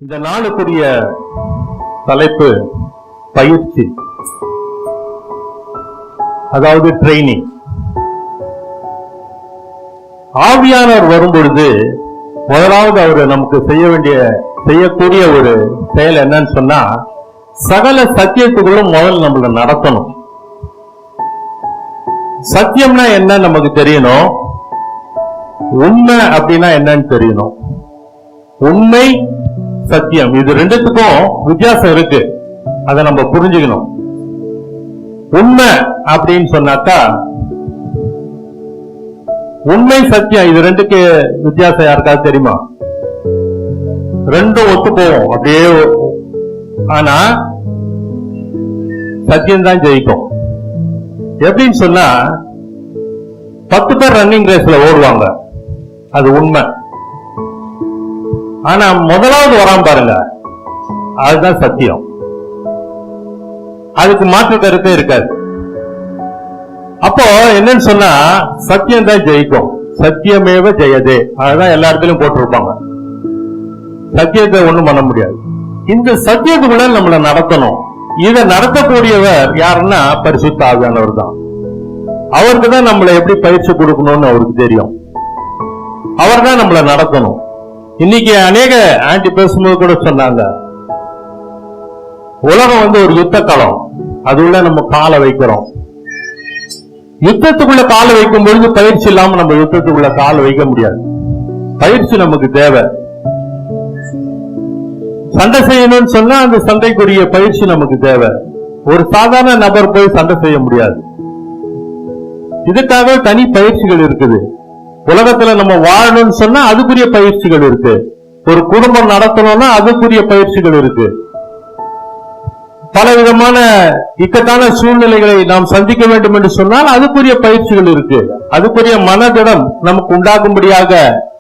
இந்த நாளுக்குரிய தலைப்பு பயிற்சி, அதாவது ட்ரைனிங். ஆவியானவர் வரும்பொழுது முதலாவது அவர் நமக்கு செய்யக்கூடிய ஒரு செயல் என்னன்னு சொன்னா, சகல சத்தியத்துக்குள்ளும் முதல்ல நம்மள நடத்தணும். சத்தியம்னா என்ன நமக்கு தெரியணும், உண்மை அப்படின்னா என்னன்னு தெரியணும். உண்மை, சத்தியம், இது ரெண்டுத்துக்கும் வித்தியாசம் இருக்கு, அதை நம்ம புரிஞ்சுக்கணும். உண்மை அப்படின்னு சொன்னாக்கா, உண்மை சத்தியம் இது ரெண்டுக்கு வித்தியாசம் யாருக்காவது தெரியுமா? ரெண்டும் ஒத்து போவோம் அப்படியே, ஆனா சத்தியம் தான் ஜெயிக்கும். எப்படின்னு சொன்னா, 10 பேர் ரன்னிங் ரேஸ்ல ஓடுவாங்க, அது உண்மை. ஆனா முதலாவது வராம பாருங்க, அதுதான் சத்தியம். அதுக்கு மாற்று கருத்தே இருக்காது. அப்போ என்னன்னு சொன்னா, சத்தியம் தான் ஜெயிக்கும். சத்தியமேவ ஜெயதே, அதுதான் எல்லா இடத்துலயும் போட்டிருப்பாங்க. சத்தியத்தை ஒண்ணும் பண்ண முடியாது. இந்த சத்தியத்துக்குள்ள நம்மளை நடத்தணும். இதை நடத்தக்கூடியவர் யாருன்னா பரிசுத்த ஆவியானவர் தான். அவருக்கு தான் நம்மளை எப்படி பயிற்சி கொடுக்கணும்னு அவருக்கு தெரியும். அவர் தான் நம்மளை நடத்தணும். இன்னைக்கு அநேக ஆன்டி பேசும்போது கூட சொன்னாங்க, உலகம் ஒரு யுத்த களம், அதுள்ள நம்ம காலை வைக்கிறோம். யுத்தத்துக்குள்ள காலை வைக்கும் பொழுது பயிற்சி இல்லாம நம்ம யுத்தத்துக்குள்ள காலை வைக்க முடியாது. பயிற்சி நமக்கு தேவை. சண்டை செய்யணும்னு சொன்னா அந்த சண்டைக்குரிய பயிற்சி நமக்கு தேவை. ஒரு சாதாரண நபர் போய் சண்டை செய்ய முடியாது. இதுக்காக தனி பயிற்சிகள் இருக்குது. உலகத்துல நம்ம வாழணும்னு சொன்னா அதுக்குரிய பயிற்சிகள் இருக்கு. ஒரு குடும்பம் நடத்தணும்னா அதுக்குரிய பயிற்சிகள் இருக்கு. பல விதமான இக்கட்டான சூழ்நிலைகளை நாம் சந்திக்க வேண்டும் என்று சொன்னால் அதுக்குரிய பயிற்சிகள் இருக்கு. அதுக்குரிய மனதிடம் நமக்கு உண்டாகும்படியாக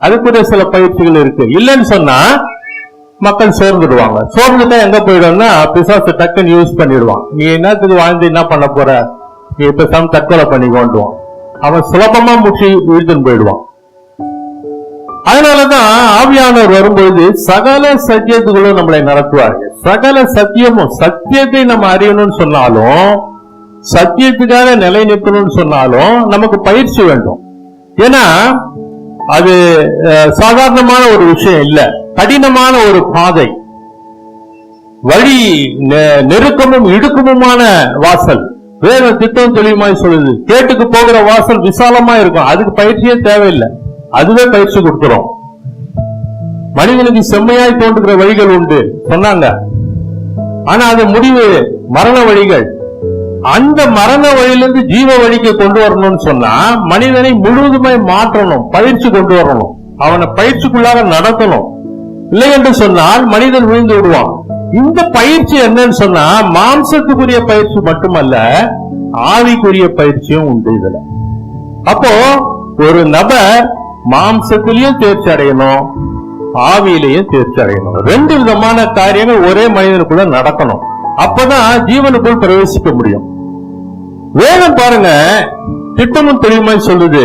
அதுக்குரிய சில பயிற்சிகள் இருக்கு. இல்லைன்னு சொன்னா மக்கள் சோர்ந்துடுவாங்க. சோர்ந்துட்டா எங்க போயிடும்னா, பிசாசு டக்குன்னு யூஸ் பண்ணிடுவான். நீ என்னத்துக்கு வாழ்ந்து என்ன பண்ண போற, நீ இப்ப தற்கொலை பண்ணிக்கொண்டுவான். அவன் சுலபமா முற்றி வீழ்த்துன்னு போயிடுவான். அதனாலதான் ஆவியானவர் வரும்பொழுது சகல சத்தியத்துக்குள்ள நம்மளை நடத்துவார்கள். சகல சத்தியமும், சத்தியத்தை நம்ம அறியணும்னு சொன்னாலும், சத்தியத்துக்காக நிலை நிற்கணும்னு சொன்னாலும் நமக்கு பயிற்சி வேண்டும். ஏன்னா அது சாதாரணமான ஒரு விஷயம் இல்ல, கடினமான ஒரு பாதை, வழி நெருக்கமும் இடுக்கமுமான வாசல். வேற திட்டம் தெளிவுமாய் சொல்லுது, கேட்டுக்கு போகிற வாசல் விசாலமா இருக்கும். அதுக்கு பயிற்சியே தேவையில்லை, அதுவே பயிற்சி கொடுக்கிறோம். மனிதனுக்கு செம்மையாய் தோன்றுகிற வழிகள் உண்டு சொன்னாங்க, ஆனா அது முடிவு மரண வழிகள். அந்த மரண வழியிலிருந்து ஜீவ வழிக்கு கொண்டு வரணும்னு சொன்னா மனிதனை முழுவதுமாய் மாற்றணும், பயிற்சி கொண்டு வரணும், அவனை பயிற்சிக்குள்ளாக நடத்தணும். இல்லை என்று சொன்னால் மனிதன் விழுந்து விடுவான். இந்த பயிற்சி என்னன்னு சொன்னா, மாம்சத்துக்குரிய பயிற்சி மட்டுமல்ல, ஆவிக்குரிய பயிற்சியும் உண்டு இதுல. அப்போ ஒரு நபர் மாம்சத்திலையும் தேர்ச்சி அடையணும், ஆவியிலையும் தேர்ச்சி அடையணும். 2 விதமான காரியங்கள் ஒரே மனிதனுக்குள்ள நடக்கணும். அப்பதான் ஜீவனுக்குள் பிரவேசிக்க முடியும். வேதம் பாருங்க, திட்டமும் தெளிவுமாய் சொல்லுது.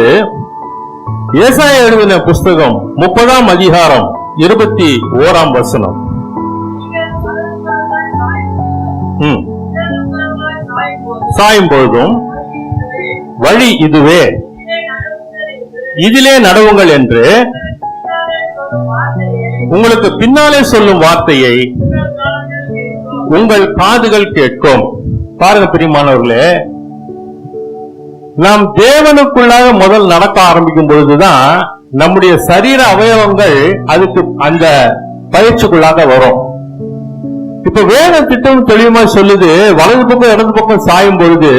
ஏசாயா எழுதின புஸ்தகம் 30ஆம் அதிகாரம் 21ஆம் வசனம். சாயும் பொழுதும் வழி இதுவே, இதிலே நடவுங்கள் என்று உங்களுக்கு பின்னாலே சொல்லும் வார்த்தையை உங்கள் காதுகள் கேட்கும். பாருங்க பிரியமானவர்களே, நாம் தேவனுக்குள்ளாக முதல் நடக்க ஆரம்பிக்கும் பொழுதுதான் நம்முடைய சரீர அவயவங்கள் அதுக்கு அந்த பயிற்சிக்குள்ளாக வரும். இப்ப வேத திட்டம் தெளிவா சொல்லுது, வலது பக்கம் இடது பக்கம் சாயும் பொழுது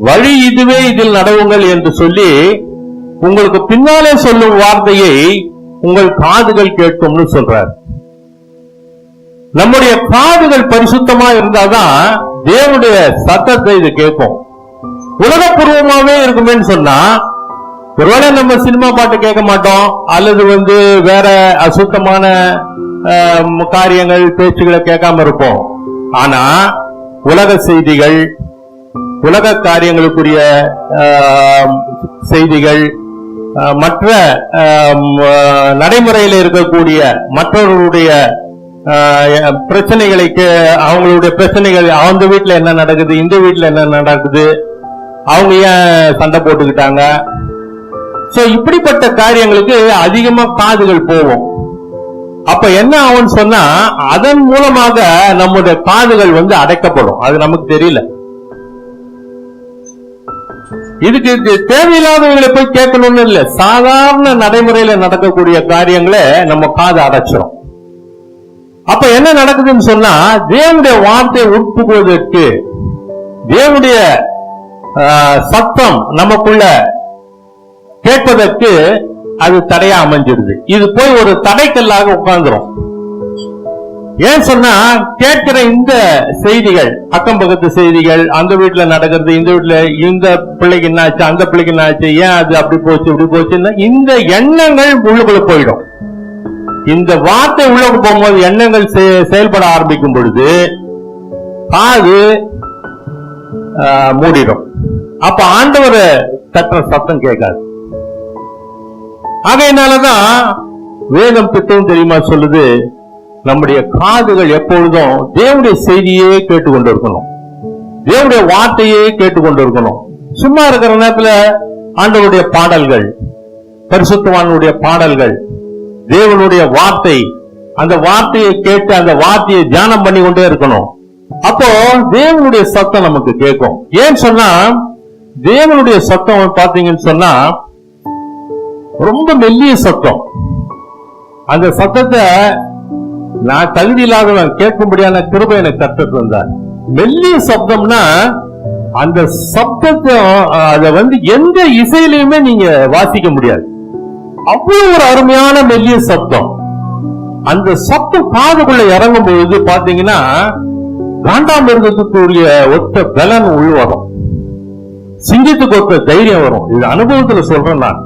வழி இதுவே, இதில் நடவுங்கள் என்று சொல்லி உங்களுக்கு பின்னாலே சொல்லும் வார்த்தையை உங்கள் காதுகள் கேட்கும்னு சொல்றார். நம்முடைய காதுகள் பரிசுத்தமா இருந்தாதான் தேவனுடைய சத்தத்தை இது கேட்கும். உலகப்பூர்வமாவே இருக்குமே சொன்னா, ஒருவேளை நம்ம சினிமா பாட்டு கேட்க மாட்டோம், அல்லது வேற அசுத்தமான காரியங்கள் பேச்சுகளை கேட்காம இருப்போம். ஆனா உலக செய்திகள், உலக காரியங்களுக்குரிய செய்திகள், மற்ற நடைமுறையில் இருக்கக்கூடிய மற்றவர்களுடைய பிரச்சனைகளை அவங்களுடைய பிரச்சனைகள், அந்த வீட்டுல என்ன நடக்குது, இந்த வீட்டுல என்ன நடக்குது, அவங்க ஏன் சண்டை போட்டுக்கிட்டாங்க, சோ இப்படிப்பட்ட காரியங்களுக்கு அதிகமா காதுகள் போகும். அப்ப என்ன ஆகும்னு சொன்னா அதன் மூலமாக நம்முடைய காதுகள் அடைக்கப்படும். அது நமக்கு தெரியல. இதுக்கு தேவையில்லாதவங்களை போய் கேட்கணும்னு இல்ல, சாதாரண நடைமுறையில நடக்கக்கூடிய காரியங்களை நம்ம காது அடைச்சிடும். அப்ப என்ன நடக்குதுன்னு சொன்னா தேவனுடைய வார்த்தையை உட்புகுவதற்கு, தேவனுடைய சத்தம் நமக்குள்ள கேட்பதற்கு அது தடையா அமைஞ்சிருது. இது போய் ஒரு தடைக்கல்லாக உட்கார்ந்துரும். ஏன் சொன்னா கேட்கிற இந்த செய்திகள், அக்கம் பக்கத்து செய்திகள், அந்த வீட்டுல நடக்கிறது, இந்த வீட்டுல இந்த பிள்ளைக்கு என்ன ஆச்சு, அந்த பிள்ளைக்கு என்ன ஆச்சு, ஏன் அது அப்படி போச்சு இப்படி போச்சுன்னா இந்த எண்ணங்கள் உள்ளுக்குள்ள போயிடும். இந்த வார்த்தை உள்ளுக்கு போகும்போது எண்ணங்கள் செயல்பட ஆரம்பிக்கும் பொழுது காது மூடிடும். அப்ப ஆண்டவர் தட்டுற சத்தம் கேட்காது. ஆகையினாலதான் வேதம் திட்டம் தெரியுமா சொல்லுது, நம்முடைய காதுகள் எப்பொழுதும் தேவனுடைய செய்தியே கேட்டுக்கொண்டு இருக்கணும், தேவனுடைய வார்த்தையே கேட்டுக்கொண்டு இருக்கணும். சும்மா இருக்கிற நேரத்துல ஆண்டவருடைய பாடல்கள், பரிசுத்தவானுடைய பாடல்கள், தேவனுடைய வார்த்தை, அந்த வார்த்தையை கேட்டு அந்த வார்த்தையை தியானம் பண்ணி கொண்டே இருக்கணும். அப்போ தேவனுடைய சத்தம் நமக்கு கேட்கும். ஏன்னு சொன்னா தேவனுடைய சத்தம் பாத்தீங்கன்னு சொன்னா ரொம்ப மெல்லிய சத்தம். அந்த சத்தத்தை நான் தகுதி இல்லாதவன் கேட்கும்படியான கிருபை எனக்கு கற்றுத் தந்தார். மெல்லிய சப்தம்னா அந்த சப்தத்தை அதை எந்த இசையிலையுமே நீங்க வாசிக்க முடியாது. அவ்வளவு ஒரு அருமையான மெல்லிய சப்தம். அந்த சப்தம் காதுக்குள்ள இறங்கும் பொழுது பாத்தீங்கன்னா காண்டாமிருகத்துக்குரிய ஒத்த பலன் உள் வரும், சிங்கத்துக்கு ஒத்த தைரியம் வரும். இது அனுபவத்துல சொல்றேன் நான்,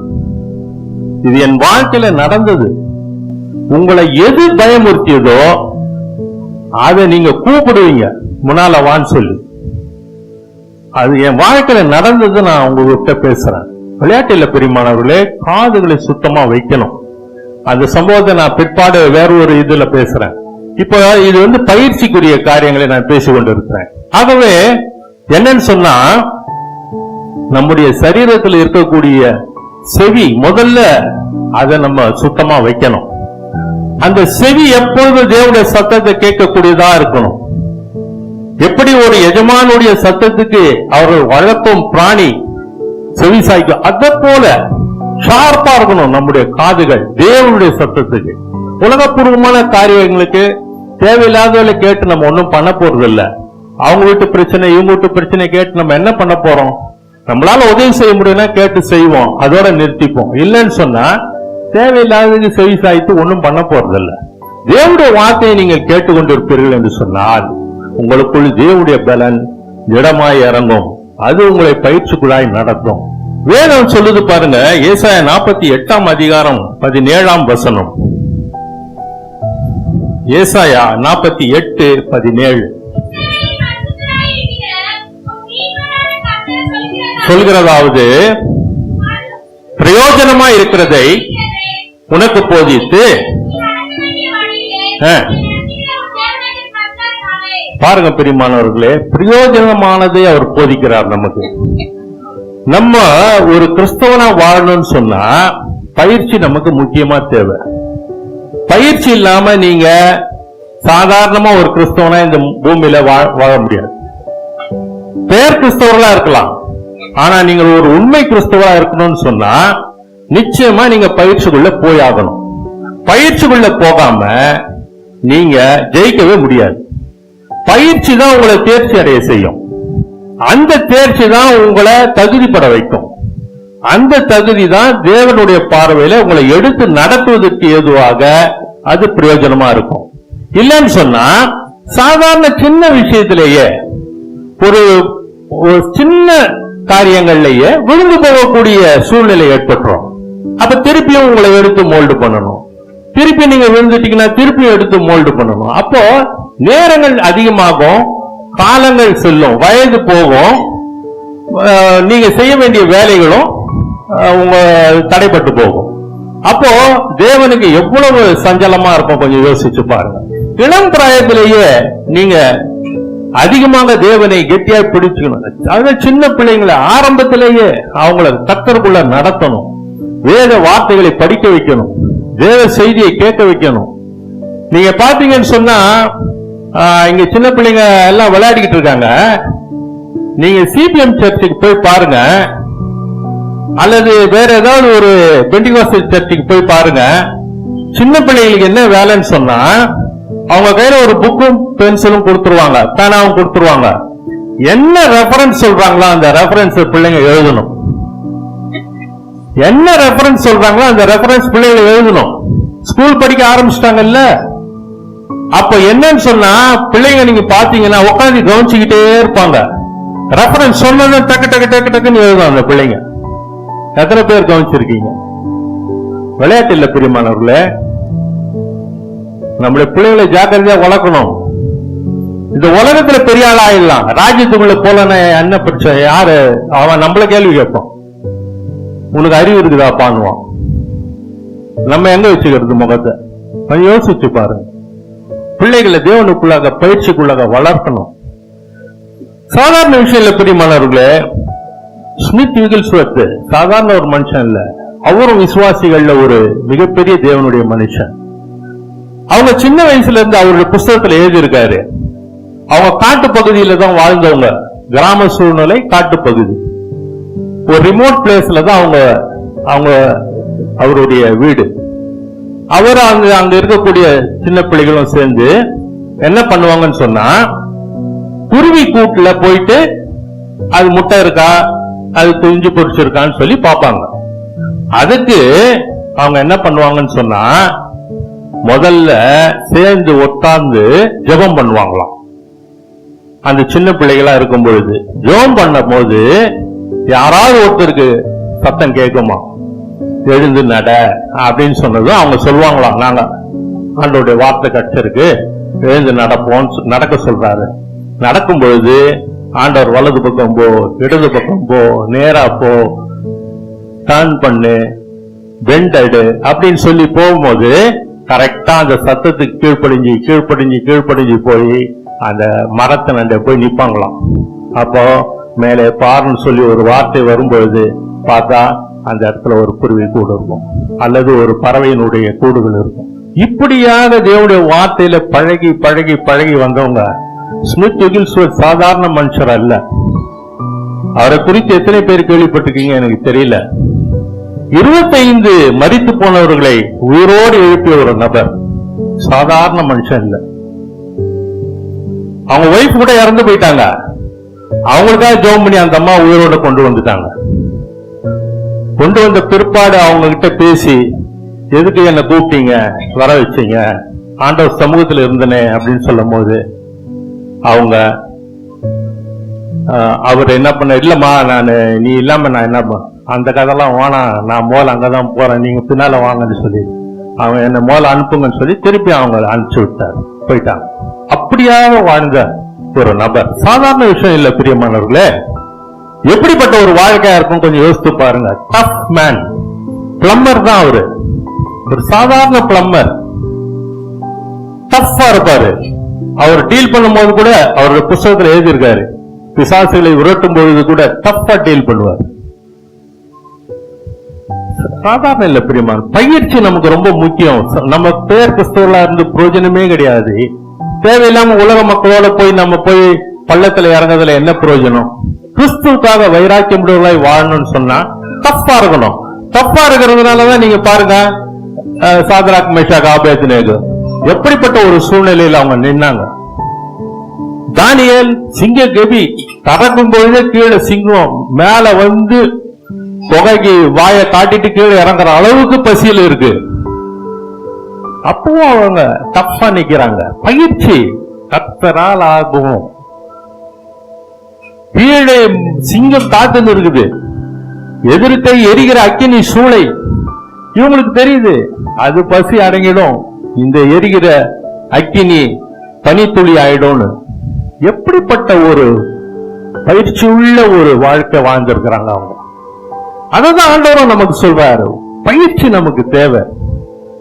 இது என் வாழ்க்கையில நடந்தது. உங்களை எது பயமுறுத்தியதோ அதை நீங்க கூப்பிடுவீங்க, முன்னால வான்னு சொல்லி. அது என் வாழ்க்கையில நடந்தது. நான் உங்ககிட்ட பேசுறேன். விளையாட்டுல பெரியமானவர்களே, காதுகளை சுத்தமா வைக்கணும். அந்த சம்பவத்தை நான் பிற்பாடு வேற ஒரு இதுல பேசுறேன். இப்போ இது பயிற்சிக்குரிய காரியங்களை நான் பேசிக் கொண்டிருக்கிறேன். ஆகவே என்னன்னு சொன்னா நம்முடைய சரீரத்தில் இருக்கக்கூடிய செவி, முதல்ல அதை நம்ம சுத்தமா வைக்கணும். அந்த செவி எப்பொழுது தேவனுடைய சத்தத்தை கேட்கக்கூடியதா இருக்கணும். எப்படி ஒரு எஜமானுடைய சத்தத்துக்கு அவர்கள் வளர்ப்பும் பிராணி செவி சாய்க்கும், அதை போல ஷார்ப்பா இருக்கணும் நம்முடைய காதுகள் தேவனுடைய சத்தத்துக்கு. உலகப்பூர்வமான காரியங்களுக்கு தேவையில்லாதவர்களை கேட்டு நம்ம ஒன்னும் பண்ண போறது இல்ல. அவங்க வீட்டு பிரச்சனை, இவங்க வீட்டு பிரச்சனை கேட்டு நம்ம என்ன பண்ண போறோம்? நம்மளால உதவி செய்ய முடியும்னா கேட்டு செய்வோம், அதோட நிறுத்திப்போம். இல்லைன்னு சொன்னா தேவையில்லாததுக்கு செவி சாய்த்து ஒன்னும் பண்ண போறது இல்ல. தேவனுடைய வார்த்தையை நீங்கள் கேட்டுக்கொண்டிருப்பீர்கள் என்று சொன்னால் உங்களுக்குள் தேவனுடைய பலன் திடமாய் இறங்கும். அது உங்களை பயிற்சிக்குள்ளாய் நடத்தும். வேதம் சொல்லுது பாருங்க, ஏசாயா 48 அதிகாரம் 17 வசனம். ஏசாயா 48:17 சொல்கிறதாவது, பிரயோஜனமா இருக்கிறதை உனக்கு போதித்து. பாருங்க பிரியமானவர்களே, பிரயோஜனமானதை அவர் போதிக்கிறார் நமக்கு. நம்ம ஒரு கிறிஸ்தவனா வாழணும்னு சொன்னா பயிற்சி நமக்கு முக்கியமா தேவை. பயிற்சி இல்லாம நீங்க சாதாரணமா ஒரு கிறிஸ்தவனா இந்த பூமியில வாழ முடியாது. பேர் கிறிஸ்தவர்களா இருக்கலாம், ஆனா நீங்க ஒரு உண்மை கிறிஸ்தவரா இருக்கணும்னு சொன்னா நிச்சயமா நீங்க பயிற்சிக்குள்ள போயாகணும். பயிற்சிக்குள்ள போகாம நீங்க ஜெயிக்கவே முடியாது. பயிற்சி தான் உங்களை தேர்ச்சி அடைய செய்யும். அந்த தேர்ச்சி தான் உங்களை தகுதிப்பட வைக்கும். அந்த தகுதி தான் தேவனுடைய பார்வையில உங்களை எடுத்து நடத்துவதற்கு ஏதுவாக அது பிரயோஜனமா இருக்கும். இல்லைன்னு சொன்னா சாதாரண சின்ன விஷயத்திலேயே, ஒரு சின்ன காரியங்கள்லயே விழுந்து போகக்கூடிய சூழ்நிலை ஏற்பட்டுரும். அப்ப திருப்பியும் உங்களை எடுத்து மோல்டு பண்ணணும். திருப்பி நீங்க விழுந்துட்டீங்கன்னா திருப்பியும் எடுத்து மோல்டு பண்ணணும். அப்போ நேரங்கள் அதிகமாகும், காலங்கள் செல்லும், வயது போகும், நீங்க செய்ய வேண்டிய வேலைகளும் உங்க தடைப்பட்டு போகும். அப்போ தேவனுக்கு எவ்வளவு சஞ்சலமா இருக்கும் கொஞ்சம் யோசிச்சு பாருங்க. இளம் பிராயத்திலேயே நீங்க அதிகமாக தேவனை கெட்டியா பிடிச்சுக்கணும். அதாவது சின்ன பிள்ளைங்களை ஆரம்பத்திலேயே அவங்கள கர்த்தருக்குள்ள நடத்தணும். வேத வார்த்தைகளை படிக்க வைக்கணும். வேத செய்தியை கேட்க வைக்கணும். நீங்க பாத்தீங்கன்னு சொன்னா இங்க சின்ன பிள்ளைங்க எல்லாம் விளையாடிக்கிட்டு இருக்காங்க. நீங்க சிபிஎம் சர்ச்சுக்கு போய் பாருங்க, அல்லது வேற ஏதாவது ஒரு பெண்டிகாஸ்டல் சர்ச்சுக்கு போய் பாருங்க. சின்ன பிள்ளைகளுக்கு என்ன வேலைன்னு சொன்னா, அவங்க கையில ஒரு புக்கும் பென்சிலும் கொடுத்துருவாங்க, பேனாவும் கொடுத்துருவாங்க. என்ன ரெஃபரன்ஸ் சொல்றாங்களோ அந்த ரெஃபரன்ஸ் பிள்ளைங்க எழுதணும். என்ன ரெஃபரன்ஸ் சொல்றாங்களோ அந்த ரெஃபரன்ஸ் பிள்ளைங்க எழுதணும். ஸ்கூல் படிக்க ஆரம்பிச்சிட்டாங்கல்ல, அப்ப என்னன்னு சொன்னா பிள்ளைங்க நீங்க பாத்தீங்கன்னா உட்காந்து கவனிச்சுக்கிட்டே இருப்பாங்க. ரெஃபரன்ஸ் சொன்னது டக்கு டக்கு டக்கு டக்குன்னு எழுதும் அந்த பிள்ளைங்க. எத்தனை பேர் கவனிச்சிருக்கீங்க? விளையாட்டு இல்ல பிரியமானவர்களே, நம்மளுடைய பிள்ளைகளை ஜாக்கிரதையா வளர்க்கணும். இந்த உலகத்துல பெரிய ஆள் ஆயிடலாம், ராஜ்யத்துக்குள்ள போலன்னு என்ன பிரச்சனை? யாரு அவன் நம்மள கேள்வி கேட்பான், உனக்கு அறிவு இருக்குதா பண்ணுவான். நம்ம எங்க வச்சுக்கிறது முகத்தை? கொஞ்சம் யோசிச்சு பாருங்க. பிள்ளைகளை தேவனுக்குள்ளாக பயிற்சிக்குள்ளாக வளர்க்கணும். சாதாரண விஷயம் இல்ல பிரியமானவர்களே. ஸ்மித் விகில்ஸ்வர்த் சாதாரண ஒரு மனுஷன் இல்ல, அவரும் விசுவாசிகள்ல ஒரு மிகப்பெரிய தேவனுடைய மனுஷன். அவங்க சின்ன வயசுல இருந்து அவருடைய புஸ்தகத்துல எழுதியிருக்காரு. அவங்க காட்டு பகுதியில தான் வாழ்ந்தவங்க, கிராம சூழ்நிலை, காட்டு பகுதி. ஒரு ரிமோட் பிளேஸ்ல தான் அவங்க அவருடைய வீடு. அவர் அங்க இருக்கக்கூடிய சின்ன பிள்ளைகளும் சேர்ந்து என்ன பண்ணுவாங்கன்னு சொன்னா, குருவி கூட்டுல போயிட்டு அது முட்டை இருக்கா, அது குஞ்சு பொரிச்சிருக்கான்னு சொல்லி பார்ப்பாங்க. அதுக்கு அவங்க என்ன பண்ணுவாங்கன்னு சொன்னா, முதல்ல சேர்ந்து உட்கார்ந்து ஜெபம் பண்ணுவாங்களாம். அந்த சின்ன பிள்ளைகளா இருக்கும் பொழுது ஜெபம் பண்ணும் போது யாராவது ஒருத்தருக்கு சத்தம் கேட்குமா, எழுந்து நட அப்படின்னு சொன்னதும் அவங்க சொல்லுவாங்களாம், நாங்க ஆண்டோடைய வார்த்தை கட்சிருக்கு, எழுந்து நடக்க சொல்றாரு. நடக்கும் பொழுது ஆண்டவர் வலது பக்கம் போ, இடது பக்கம் போ, நேரா போ, டர்ன் பண்ணு, பெண்ட் அடு அப்படின்னு சொல்லி போகும்போது கரெக்டா அந்த சத்தத்துக்கு கீழ்ப்படிஞ்சு கீழ்ப்படிஞ்சு கீழ்ப்படிஞ்சு போய் அந்த மரத்தை நண்டை போய் நிப்பாங்களாம். அப்போ மேலே பாருன்னு சொல்லி ஒரு வார்த்தை வரும்பொழுது பார்த்தா அந்த இடத்துல ஒரு குருவி கூடு இருக்கும், அல்லது ஒரு பறவையினுடைய கூடுகள் இருக்கும். இப்படியாக தேவனுடைய வார்த்தையில பழகி பழகி பழகி வந்தவங்க. ஸ்மித் விகில்ஸ்வர்த் சாதாரண மனுஷர் அல்ல. அவரை குறித்து எத்தனை பேர் கேள்விப்பட்டிருக்கீங்க எனக்கு தெரியல. 25 மரித்து போனவர்களை உயிரோடு எழுப்பிய ஒரு நபர், சாதாரண மனுஷன் இல்ல. அவங்க ஒய்ஃப் கூட இறந்து போயிட்டாங்க, அவங்களுக்காக ஜெபம் பண்ணி அந்த அம்மா உயிரோட கொண்டு வந்துட்டாங்க. கொண்டு வந்த பிற்பாடு அவங்க கிட்ட பேசி, எதுக்கு என்ன கூப்பிட்டீங்க, வர வச்சீங்க, ஆண்டவர் சமூகத்தில் இருந்தனே அப்படின்னு சொல்லும் போது அவங்க அவர் என்ன பண்ண, இல்லம்மா நீ இல்லாம நான் என்ன அந்த கதைலாம் வேணாம், நான் மோல அங்கதான் போறேன், நீங்க பின்னால வாங்கன்னு சொல்லி அவங்க என்ன மோல அனுப்புங்கன்னு சொல்லி திருப்பி அவங்க அனுப்பிச்சு விட்டாரு, போயிட்டாங்க. அப்படியாக வாழ்ந்த ஒரு நபர், சாதாரண விஷயம் இல்ல பிரியமானவர்களே. எப்படிப்பட்ட ஒரு வாழ்க்கையா இருக்கும் கொஞ்சம் யோசித்து பாருங்க. டஃப் மேன், பிளம்பர் தான் அவரு, ஒரு சாதாரண பிளம்பர், டஃப்பா இருப்பாரு. அவர் டீல் பண்ணும் போது கூட அவருடைய புத்தகத்தில் எழுதியிருக்காரு, பிசாசுகளை உரட்டும் பொழுது கூட டஃப்பா டீல் பண்ணுவார். சாதாரண இல்ல பிரியமான. பயிற்சி நமக்கு ரொம்ப முக்கியம். நம்ம பேர் கிறிஸ்தவர்களா இருந்து பிரயோஜனமே கிடையாது. தேவையில்லாம உலக மக்களோட போய் நம்ம போய் பள்ளத்துல இறங்குறதுல என்ன பிரயோஜனம்? கிறிஸ்துவுக்காக வைராக்கியம் உடையவர்களாய் வாழணும்னு சொன்னா டஃப்பா இருக்கணும். டஃப்பா இருக்கிறதுனாலதான் நீங்க பாருங்க, சாத்ராக் மேஷாக் ஆபேத்நேகோ எப்படிப்பட்ட ஒரு சூழ்நிலையில அவங்க நின்னாங்க. தானியேல் சிங்க கெபி தரக்கும் பொழுதே கீழே சிங்கம் மேல வந்து தொகைக்கு வாயை காட்டிட்டு கீழே இறங்குற அளவுக்கு பசியில் இருக்கு. அப்பவும் அவங்க டஃப்பா நிக்கிறாங்க. பயிற்சி கர்த்தரால் ஆகும். கீழே சிங்கம் காத்துன்னு இருக்குது, எதிர்க்கை எரிகிற அக்கினி சூளை, இவங்களுக்கு தெரியுது அது பசி அடங்கிடும், இந்த எரிகிற அக்கினி பனித்துளி ஆயிடும்னு. எப்படிப்பட்ட ஒரு பயிற்சி உள்ள ஒரு வாழ்க்கை வாழ்ந்திருக்கிறாங்க அவங்க. அததான் ஆண்டவரும் நமக்கு சொல்றாரு, பயிற்சி நமக்கு தேவை.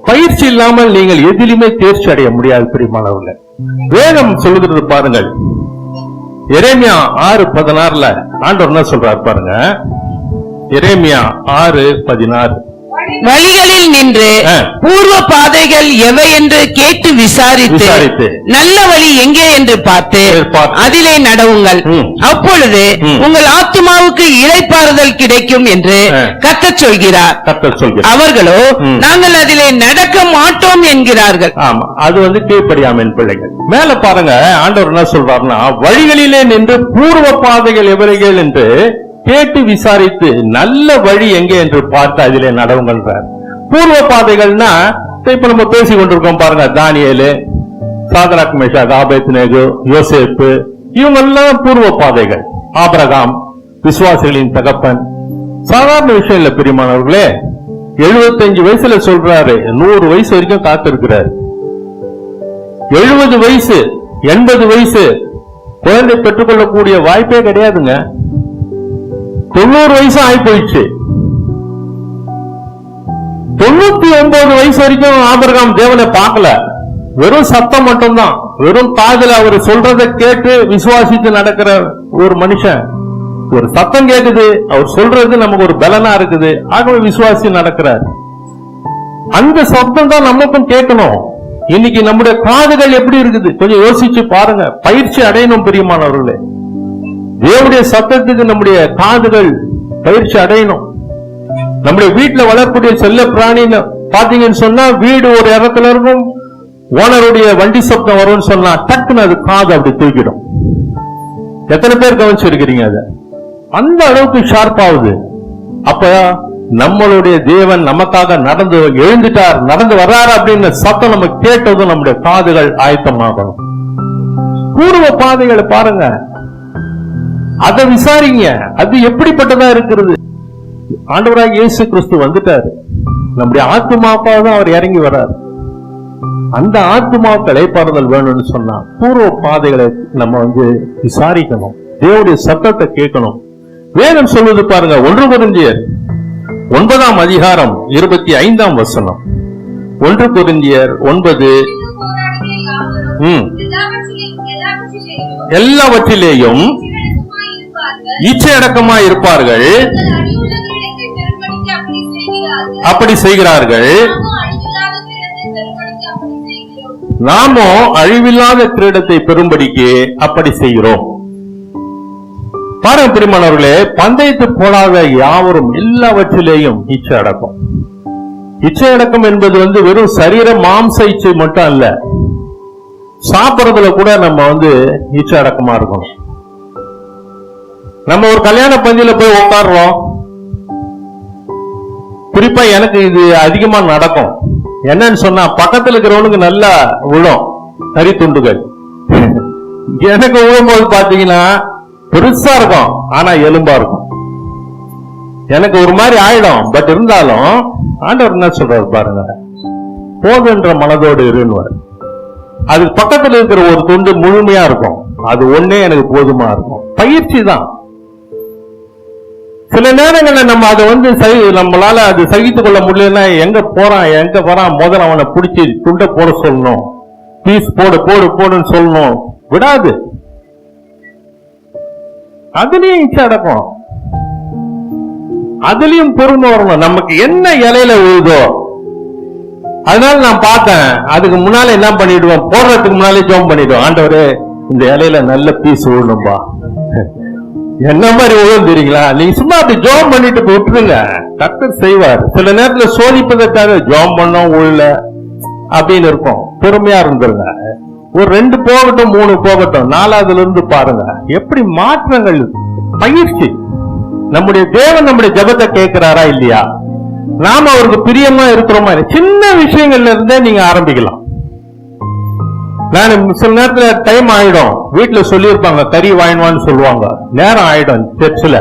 பயிற்சி இல்லாமல் நீங்கள் எதிலுமே தேர்ச்சி அடைய முடியாது பிரியமானவர்களே. வேதம் சொல்லுகிறது பாருங்கள், எரேமியா 6:16 ஆண்டவர் என்ன சொல்றார் பாருங்க. எரேமியா 6:16, வழிகளில் நின்று பூர்வ பாதைகள் எவை என்று கேட்டு விசாரித்து நல்ல வழி எங்கே என்று பார்த்து அதிலே நடவுங்கள். அப்பொழுது உங்கள் ஆத்துமாவுக்கு இளைப்பாறுதல் கிடைக்கும் என்று கர்த்தர் சொல்கிறார். அவர்களோ நாங்கள் அதிலே நடக்க மாட்டோம் என்கிறார்கள். ஆமா, அது கீழ்ப்படியாமையின் பிள்ளைகள். மேல பாருங்க, ஆண்டவர் என்ன சொல்றாருன்னா, வழிகளிலே நின்று பூர்வ பாதைகள் எவைகள் என்று கேட்டு விசாரித்து நல்ல வழி எங்கே என்று பார்த்து அதிலே நடவுங்கள்ன்றார். பூர்வ பாதைகள்னா இப்ப நம்ம பேசி கொண்டிருக்கோம் பாருங்க, தானியேலு, சாதராக், மேஷாக், ஆபேத்நேகோ, யோசேப்பு, இவங்கெல்லாம் பூர்வ பாதைகள். ஆபிரகாம் விசுவாசிகளின் தகப்பன். சாதாரண விஷயம் இல்ல பிரியமானவர்களே. 75 வயசுல சொல்றாரு, 100 வயசு வரைக்கும் காத்திருக்கிறார். 70 வயசு 80 வயசு குழந்தை பெற்றுக்கொள்ளக்கூடிய வாய்ப்பே கிடையாதுங்க. 90 வயசு ஆகி போயிடுச்சு. 99 வயசு வரைக்கும் ஆபிரகாம் தேவனை பார்க்கல. வெறும் சத்தம் மட்டும்தான், வெறும் காதுல அவர் சொல்றதை கேட்டு விசுவாசித்து நடக்கிற ஒரு மனுஷன். ஒரு சத்தம் கேக்குது, அவர் சொல்றது நமக்கு ஒரு பலனா இருக்குது, ஆகவே விசுவாசி நடக்கிறார். அந்த சத்தம் தான் நமக்கும் கேட்கணும். இன்னைக்கு நம்முடைய காதுகள் எப்படி இருக்குது கொஞ்சம் யோசிச்சு பாருங்க. பயிற்சி அடையணும் பிரியமானவர்களே. தேவனுடைய சத்தத்துக்கு நம்முடைய காதுகள் பயிற்சி அடையணும். நம்முடைய வீட்டுல வளரக்கூடிய செல்ல பிராணின்னு பாத்தீங்கன்னு சொன்னா, வீடு ஒரு இடத்துல இருக்கும், ஓனருடைய வண்டி சப்தம் வரும்னு சொன்னா டக்குன்னு அது காது அப்படி தூக்கிடும். எத்தனை பேர் கவனிச்சிருக்கிறீங்க? அது அந்த அளவுக்கு ஷார்ப் ஆகுது. அப்ப நம்மளுடைய தேவன் நமக்காக நடந்து எழுந்துட்டார், நடந்து வர்றாரு அப்படின்னு சத்தம் நம்ம கேட்டதும் நம்முடைய காதுகள் ஆயத்தமாகணும். பூர்வ பாதைகளை பாருங்க, அதை விசாரிங்க, அது எப்படிப்பட்டதா இருக்கிறது. ஆண்டவராக இயேசு கிறிஸ்து வந்துட்டாரு, நம்முடைய ஆத்துமாக்காக தான் அவர் இறங்கி வர்றார். அந்த ஆத்துமாவுக்கு இளைப்பாறுதல் வேணும்னு சொன்னா பூர்வ பாதைகளை நம்ம விசாரிக்கணும், தேவனுடைய சத்தத்தை கேட்கணும். வேதம் சொல்வது பாருங்க, 1 கொரிந்தியர் 9ஆம் அதிகாரம் 25ஆம் வசனம். 1 கொரிந்தியர் 9, எல்லாவற்றிலேயும் இச்சையடக்கமாய் இருப்பார்கள், அப்படி செய்கிறார்கள். நாமோ அழிவில்லாத கிரீடத்தை பெறும்படிக்கு அப்படி செய்கிறோம். பாருங்க பிரியமானவர்களே, பந்தயத்து போடாத யாவரும் எல்லாவற்றிலேயும் இச்சை அடக்கம். இச்சை அடக்கம் என்பது வெறும் சரீர மாம்ச இச்சை மட்டும் அல்ல, சாப்பிடுறதுல கூட நம்ம இச்சை அடக்கமா இருக்கணும். நம்ம ஒரு கல்யாண பந்தியில போய் உட்கார்றோம். குறிப்பா எனக்கு இது அதிகமா நடக்கும். என்னன்னு சொன்னா, பக்கத்துல இருக்கிறவனுக்கு நல்லா விழும் கறி துண்டுகள். எனக்கு விழும்போது பாத்தீங்கன்னா பெருசா இருக்கும், ஆனா எலும்பா இருக்கும். எனக்கு ஒரு மாதிரி ஆயிடும். பட் இருந்தாலும் ஆண்டவர் என்ன சொல்றாரு பாருங்க, போதுன்ற மனதோடு இருன்வார். அது பக்கத்துல இருக்கிற ஒரு துண்டு முழுமையா இருக்கும், அது ஒன்னே எனக்கு போதுமா இருக்கும். பயிற்சி தான். சில நேரங்கள்ல நம்ம அதை நம்மளால அது சகித்துக் கொள்ள முடியலன்னா, எங்க போறான் முதல்ல அவனை பிடிச்சி துண்டை போட சொல்லணும், பீஸ் போடுன்னு சொல்லணும். விடாது, அதுலயும் இச்சை அடக்கம், அதுலயும் பொறுமை வரணும். நமக்கு என்ன இலையில விழுதோ, அதனால நான் பார்த்தேன், அதுக்கு முன்னால என்ன பண்ணிடுவோம், போடுறதுக்கு முன்னாலே ஜோம் பண்ணிடுவோம், ஆண்டவரே இந்த இலையில நல்ல பீஸ் விழணும்பா. என்ன மாதிரி விழும் தெரியுங்களா? நீங்க சும்மா அப்படி ஜோம் பண்ணிட்டு விட்டுருங்க, கர்த்தர் செய்வார். சில நேரத்துல சோதிப்பதற்காக ஜோம் பண்ணோம் உள்ள அப்படின்னு இருக்கும். பொறுமையா இருந்துருங்க. ஒரு 2 போகட்டும், 3 போகட்டும், 4வதுல இருந்து பாருங்க எப்படி மாற்றங்கள். பயிற்சி. நம்முடைய தேவன் நம்முடைய ஜெபத்தை கேட்கிறாரா இல்லையா, நாம அவருக்கு பிரியமா இருக்கிறோமா, சின்ன விஷயங்கள்ல இருந்தே நீங்க ஆரம்பிக்கலாம். நான் சில நேரத்துல டைம் ஆயிடும், வீட்டுல சொல்லியிருப்பாங்க கறி வாங்கினு சொல்லுவாங்க, நேரம் ஆயிடும். சர்ச்சில்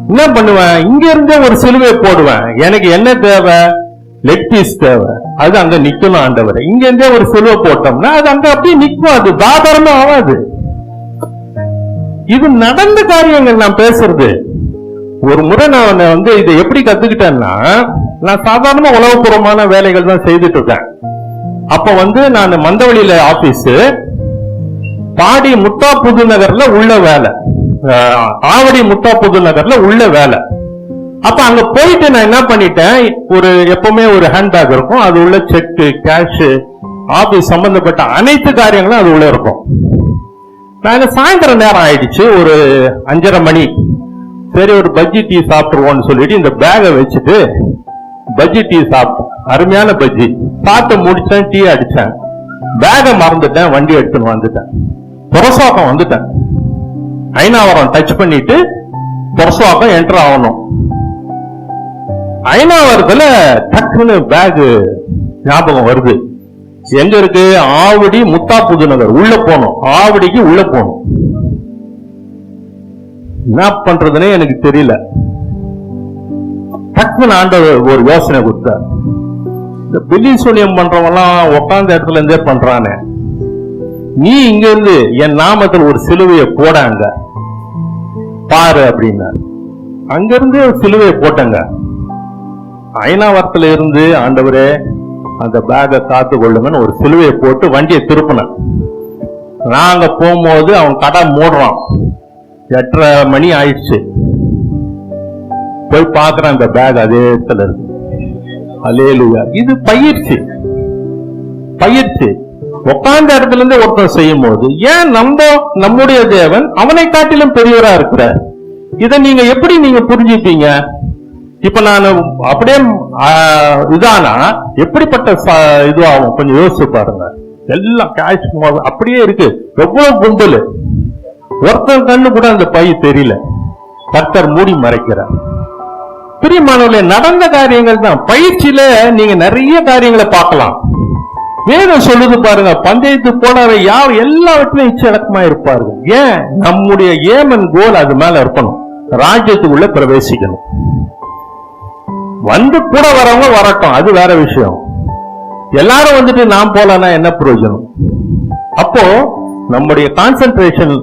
என்ன பண்ணுவேன், இங்க இருந்தே ஒரு சிலுவை போடுவேன். எனக்கு என்ன தேவை, லெக் பீஸ் தேவை, அது அங்க நிக்கணும் ஆண்டவரை. இங்க இருந்தே ஒரு சிலுவை போட்டோம்னா அது அங்க அப்படியே நிக்கும், அது வியாபாரமே ஆகாது. இது நடந்த காரியங்கள் நான் பேசுறது. ஒரு முறை நான் இதை எப்படி கத்துக்கிட்டேன்னா, நான் சாதாரணமா உளவுபூர்வமான வேலைகள் தான் செய்துட்டு இருக்கேன். அப்ப நான் மந்தவெளியில ஆபீஸ், பாடி முத்தா புது நகர்ல உள்ள வேலை, ஆவடி முத்தா புது நகர்ல உள்ள வேலை. அப்ப அங்க போயிட்டு நான் என்ன பண்ணிட்டேன், எப்பவுமே ஒரு ஹேண்ட்பேக் இருக்கும், அது உள்ள செக், கேஷ், ஆபீஸ் சம்பந்தப்பட்ட அனைத்து காரியங்களும் அது உள்ள இருக்கும். நாங்க சாயந்தரம் நேரம் ஆயிடுச்சு, ஒரு 5:30 மணி. சரி, ஒரு பஜ்ஜி டீ சாப்பிடுவோம்னு சொல்லிட்டு இந்த பேகை வச்சுட்டு பஜ்ஜி டீ சாப்பிட்டேன். அருமையான பஜ்ஜி சாப்பிட்டு முடிச்சேன், டீ அடிச்சேன், பேகை மறந்துட்டேன், வண்டி எடுத்துன்னு வந்துட்டேன். புரசவாக்கம் வந்துட்டேன். ஐநாவரம் டச் பண்ணிட்டு புரசவாக்கம் என்டர் ஆகணும். ஐநாவரத்துல டக்குன்னு பேக் ஞாபகம் வருது. எங்க இருக்கு? ஆவடி முத்தா புது நகர் உள்ள போனோம். ஆவடிக்கு உள்ள போனோம். என்ன பண்றதுன்னே எனக்கு தெரியல. டக்குன்னு ஆண்டவர் ஒரு யோசனை கொடுத்தார். இந்த பில்லி சூனியம் பண்றவெல்லாம் உட்கார்ந்த இடத்துல இருந்தே பண்றானே, நீ இங்க இருந்து என் நாமத்தில் ஒரு சிலுவையை போடாங்க பாரு அப்படின்னா, அங்க இருந்து சிலுவையை போட்டங்க. ஐநாவரத்துல இருந்து ஆண்டவரே அந்த பேகை காத்து கொள்ளுங்கன்னு ஒரு சிலுவையை போட்டு வண்டியை திருப்பினேன். நாங்க போகும்போது அவன் கடை மூடுறான். 8:30 மணி ஆயிடுச்சு. போய் பாக்குறேன், அந்த பேக் அதே இடத்துல இருக்கு. அல்லேலூயா. இது பயிற்சி. உட்கார்ந்த இடத்துல இருந்து ஒருத்தர் செய்யும் போது, ஏன் நம்முடைய தேவன் அவனை காட்டிலும் பெரியவரா இருக்கிறார். இதை நீங்க எப்படி புரிஞ்சுப்பீங்க? இப்ப நான் அப்படியே இதானா எப்படிப்பட்ட இதுவாகும் கொஞ்சம் யோசிச்சு பாருங்க. எல்லாம் கேஷ் அப்படியே இருக்கு. எவ்வளவு கும்பல், ஒருத்தர் கண்ணு கூட அந்த பை தெரியல. கர்த்தர் மூடி மறைக்கிறார். பிரியமானவர்களே, நடந்த காரியங்கள் தான். பயிற்சியில நீங்க நிறைய காரியங்களை பார்க்கலாம். வேதம் சொல்லுது பாருங்க, பந்தயத்து போனவரை யார் எல்லாவற்றிலும் இச்சடக்கமா இருப்பார்கள். ஏன்? நம்முடைய ஏமன் கோல் அது மேல இருக்கணும். ராஜ்யத்துக்குள்ள பிரவேசிக்கணும். கூட வரவங்க வரட்டும், அது வேற விஷயம். எல்லாரும் நாம் போலனா என்ன பிரயோஜனம்? அப்போ நம்முடைய கான்சென்ட்ரேஷன்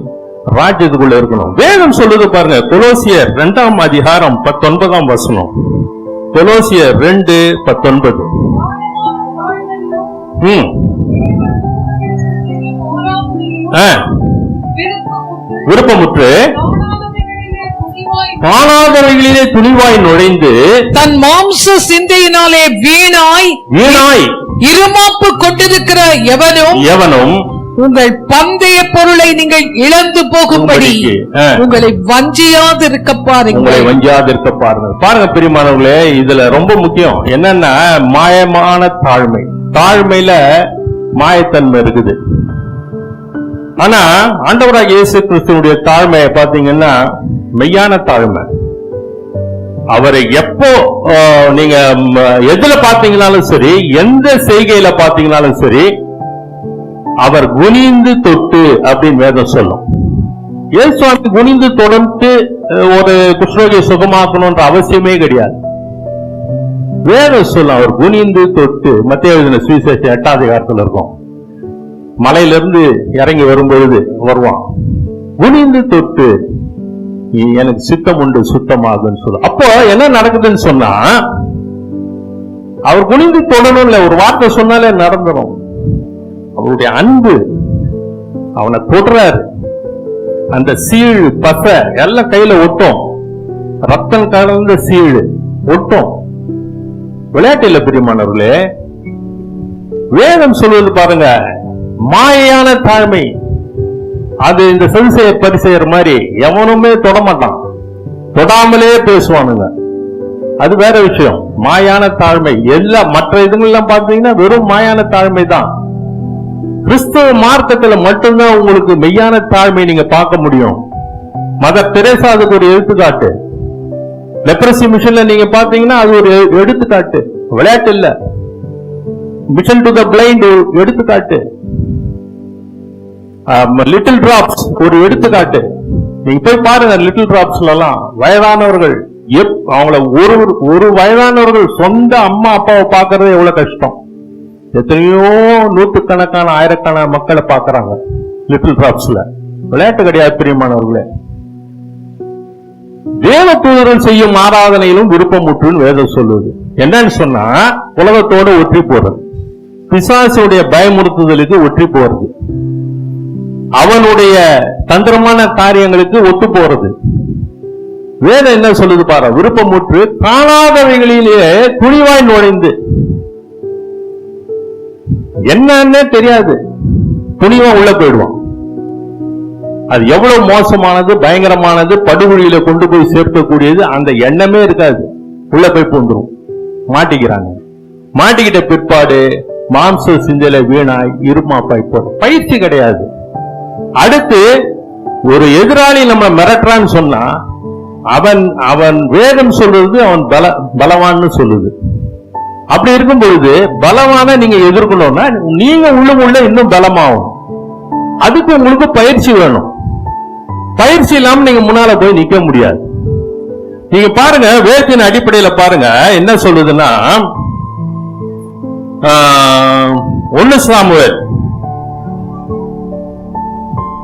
ராஜ்யத்துக்குள்ள இருக்கணும். வேதம் சொல்லுது பாருங்க, கொலோசியர் 2ஆம் அதிகாரம் 19ஆம் வசனம். கொலோசியர் 2:19. விருப்பமுற்று காணாதவைகளிலே துணிவாய் நுழைந்து தன் மாம்ச சிந்தையினாலே வீணாய் இருமாப்பு கொண்டிருக்கிற எவனும் உங்கள் பந்தய பொருளை நீங்கள் இழந்து போகும்படி உங்களை வஞ்சியாதிருக்க பாருங்கள். பாருங்க பிரியமானவர்களே, இதுல ரொம்ப முக்கியம் என்னன்னா மாயமான தாழ்மை. தாழ்மையில மாயத்தன்மை இருக்குது. ஆனா ஆண்டவராகிய இயேசு கிறிஸ்துவுடைய தாழ்மையை பாத்தீங்கன்னா மெய்யான தாழ்மை. அவரை எப்போ நீங்க எதுல பாத்தீங்கன்னாலும் சரி, எந்த செய்கையில பாத்தீங்கன்னாலும் சரி, அவர் குனிந்து தொட்டு அப்படின்னு வேதம் சொல்லும். இயேசு குனிந்து தொடர்ந்து ஒரு குஷ்ரோகியை சுகமாக்கணும்ன்ற அவசியமே கிடையாது. வேதம் சொல்லும் அவர் குனிந்து தொட்டு. மத்தேயு எழுதின சுவிசேஷம் 8ஆம் அதிகாரத்தில் இருக்கும். மலையிலிருந்து இறங்கி வரும்பொழுது வருவான், குனிந்து தொட்டு எனக்கு சித்தம் உண்டு சுத்தமாகுன்னு சொல்ல. அப்போ என்ன நடக்குதுன்னு சொன்னா, அவர் குனிந்து தொடணும் இல்ல, ஒரு வார்த்தை சொன்னாலே நடந்துடும். அவருடைய அன்பு அவனை தொடுறாரு. அந்த சீழ் பசை எல்லாம் கையில ஒட்டும், ரத்தம் கலந்த சீழ் ஒட்டும். விளையாட்டு இல்ல பிரியமானவர்களே. வேதம் சொல்வது பாருங்க, மாயான தாழ்மை. அது இந்த செல்செயர் பரிசெயர் மாதிரி எவனுமே தொடமாட்டான், தொடாமலே பேசுவானுங்க. அது வேற விஷயம். மாயான தாழ்மை. எல்லா மற்ற இதுங்கெல்லாம் பாத்தீங்கன்னா வெறும் மாயான தாழ்மை தான். கிறிஸ்தவ மார்க்கத்துல மட்டும்தான் உங்களுக்கு மெய்யான தாழ்மை நீங்க பார்க்க முடியும். மதர் தெரேசா அதுக்கு ஒரு எடுத்துக்காட்டு. லெப்ரசி மிஷன்ல நீங்க பாத்தீங்கன்னா அது ஒரு எடுத்துக்காட்டு. விளையாட்டு இல்ல. மிஷன் டு த பிளைண்ட் எடுத்துக்காட்டு. லிட்டில் டிராப்ஸ் ஒரு எடுத்துக்காட்டு. நீங்க போய் பாருங்க, லிட்டில் டிராப்ஸ்ல எல்லாம் வயதானவர்கள் அவங்கள ஒரு வயதானவர்கள் சொந்த அம்மா அப்பாவை பாக்குறது எவ்வளவு கஷ்டம். எத்தனையோ நூற்றுக்கணக்கான ஆயிரக்கணக்கான மக்களை பாக்குறாங்க லிட்டில் டிராப்ஸ்ல. விளையாட்டு கிடையாது பிரியமானவர்களே. தேவ தூதர்கள் செய்யும் ஆராதனையிலும் விருப்பமுற்றுன்னு வேதம் சொல்லுது. என்னன்னு சொன்னா, உலகத்தோட ஒற்றி போறது, பிசாசுடைய பயமுறுத்துதலுக்கு ஒற்றி போறது, அவனுடைய தந்திரமான காரியங்களுக்கு ஒத்து போறது. வேதம் என்ன சொல்லுது பாரு, விருப்பமுற்று காணாதவைகளிலேயே துணிவாய் நுழைந்து, என்னன்னே தெரியாது, துணிவா உள்ள போயிடுவான். அது எவ்வளவு மோசமானது, பயங்கரமானது, படுகொலியில கொண்டு போய் சேர்க்கக்கூடியது, அந்த எண்ணமே இருக்காது, உள்ள போய் பூந்துரும், மாட்டிக்கிறாங்க. மாட்டிக்கிட்ட பிற்பாடு மாம்ச சிந்தல வீணாய் இருமாப்பாய் போற பயிற்சி கிடையாது. அடுத்து ஒரு எதிராளி நம்ம மிரட்டுறான்னு சொன்னா, அவன் அவன் வேதம் சொல்றது அவன் பலவான்னு சொல்லுது. அப்படி இருக்கும் பொழுது பலவான நீங்க எதிர்க்கணும்னா நீங்க உள்ள இன்னும் பலமாகும். அதுக்கு உங்களுக்கு பயிற்சி வேணும். பயிற்சி இல்லாம நீங்க முன்னால போய் நிக்க முடியாது. நீங்க பாருங்க, வேதத்தின் அடிப்படையில பாருங்க என்ன சொல்லுதுன்னா, 1 சாமுவேல்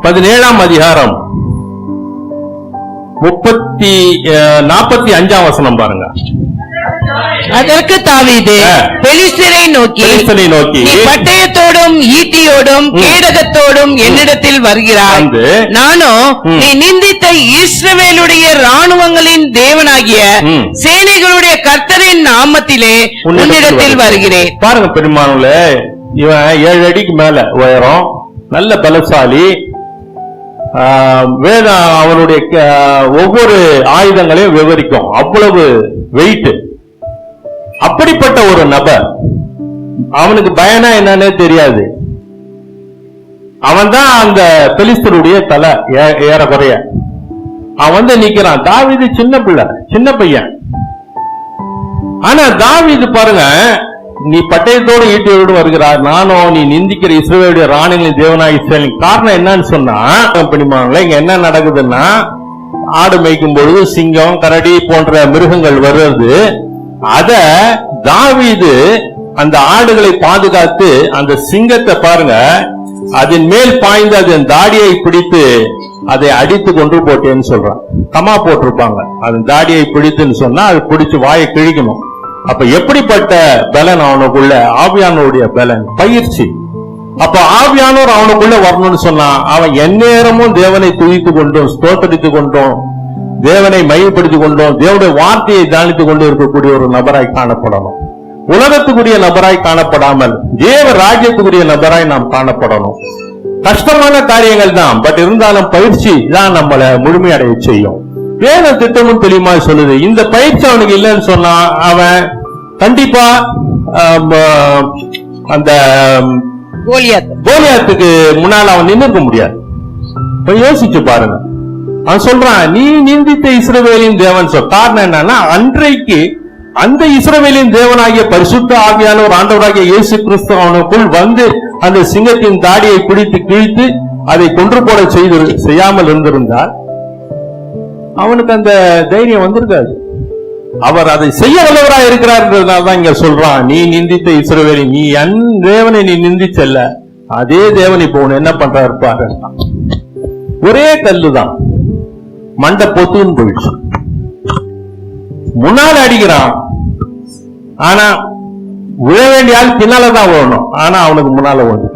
17ஆம் அதிகாரம் 45ஆம் வசனம் பாருங்க. அதற்கு தாவீது பெலிஸ்தரை நோக்கி, நீ பட்டயத்தோடும் ஈட்டியோடும் கேடகத்தோடும் என்னிடத்தில் வருகிறாய், நானோ நீ நிந்தித்த இஸ்ரவேலுடைய இராணுவங்களின் தேவனாகிய சேனைகளுடைய கர்த்தரின் நாமத்திலே உன்னிடத்தில் வருகிறேன். பாருங்க பெருமானுல, இவன் 7 அடிக்கு மேல உயரம், நல்ல பலசாலி. வேதம் அவனுடைய ஒவ்வொரு ஆயுதங்களையும் விவரிக்கும், அவ்வளவு வெயிட். அப்படிப்பட்ட ஒரு நபர், அவனுக்கு பயனா என்னன்னே தெரியாது. அவன் தான் அந்த பெலிஸ்தருடைய தலை ஏறக்குறைய. அவன் வந்து நிக்கிறான். தாவீது சின்ன பிள்ளை, சின்ன பையன். ஆனா தாவீது பாருங்க, நீ பட்டயத்தோடு ஈட்டியோடு வருகிறார், நானும் நீ நிந்திக்கிற இஸ்ரவேலுடைய ராணிகளின் தேவனாய் இஸ்ரவேலின். காரணம் என்னன்னு சொன்னா, இங்க என்ன நடக்குதுன்னா, ஆடு மேய்க்கும் பொழுது சிங்கம், கரடி போன்ற மிருகங்கள் வருவது, அத தாவீது அந்த ஆடுகளை பாதுகாத்து அந்த சிங்கத்தை பாருங்க, அதன் மேல் பாய்ந்து அதன் தாடியை பிடித்து அதை அடித்து கொண்டு போட்டேன்னு சொல்றான். கமா போட்டிருப்பாங்க, அதன் தாடியை பிடித்துன்னு சொன்னா அது பிடிச்சு வாயை கிழிக்கணும். அப்ப எப்படிப்பட்ட பலன் அவனுக்குள்ள, ஆவியானோருடைய பலன், பயிற்சி. அப்ப ஆவியானோர் அவனுக்குள்ள வரணும்னு சொன்னா, அவன் எந்நேரமும் தேவனை துதித்து கொண்டும் ஸ்தோத்தரித்து கொண்டும் தேவனை மையப்படுத்திக் கொண்டோம், தேவனுடைய வார்த்தையை தியானித்துக் கொண்டு இருக்கக்கூடிய ஒரு நபராய் காணப்படணும். உலகத்துக்குரிய நபராய் காணப்படாமல் தேவ ராஜ்யத்துக்குரிய நபராய் நாம் காணப்படணும். கஷ்டமான காரியங்கள் தான், பட் இருந்தாலும் பயிற்சி தான் நம்மளை முழுமையடைய செய்யும். வேத திட்டமும் தெளிவா சொல்லுது. இந்த பயிற்சி அவனுக்கு இல்லைன்னு சொன்னா, அவன் கண்டிப்பா அந்த கோலியாத்துக்கு முன்னால் அவன் நின்றுக்க முடியாது. யோசிச்சு பாருங்க. அவன் சொல்றான், நீ நிந்தித்த இஸ்ரவேலின் தேவன் சொல். காரணம் என்னன்னா, அன்றைக்கு அந்த இஸ்ரவேலின் தேவனாகிய பரிசுத்த ஆவியானவர் ஆண்டவராகிய இயேசு கிறிஸ்து அவனுக்குள் வந்து அந்த சிங்கத்தின் தாடியை பிடித்து கிழித்து அதை கொன்று போட செய்யாமல் இருந்திருந்தால் அவனுக்கு அந்த தைரியம் வந்திருக்காது. அவர் அதை செய்ய வல்லவராக இருக்கிறார்ன்றதுனால்தான் இங்க சொல்றான், நீ நிந்தித்த இஸ்ரவேலி, நீ என் தேவனை நீ நிந்திச்சல்ல, அதே தேவன் இப்போ உன்னை என்ன பண்றாரு பாரு. ஒரே கல்லுதான், மண்டை பொத்துன்னு போயிடுச்சு. முன்னால அடிக்கிறான், ஆனா விழ வேண்டிய ஆள் பின்னாலதான் விழணும். ஆனா அவனுக்கு முன்னால வந்து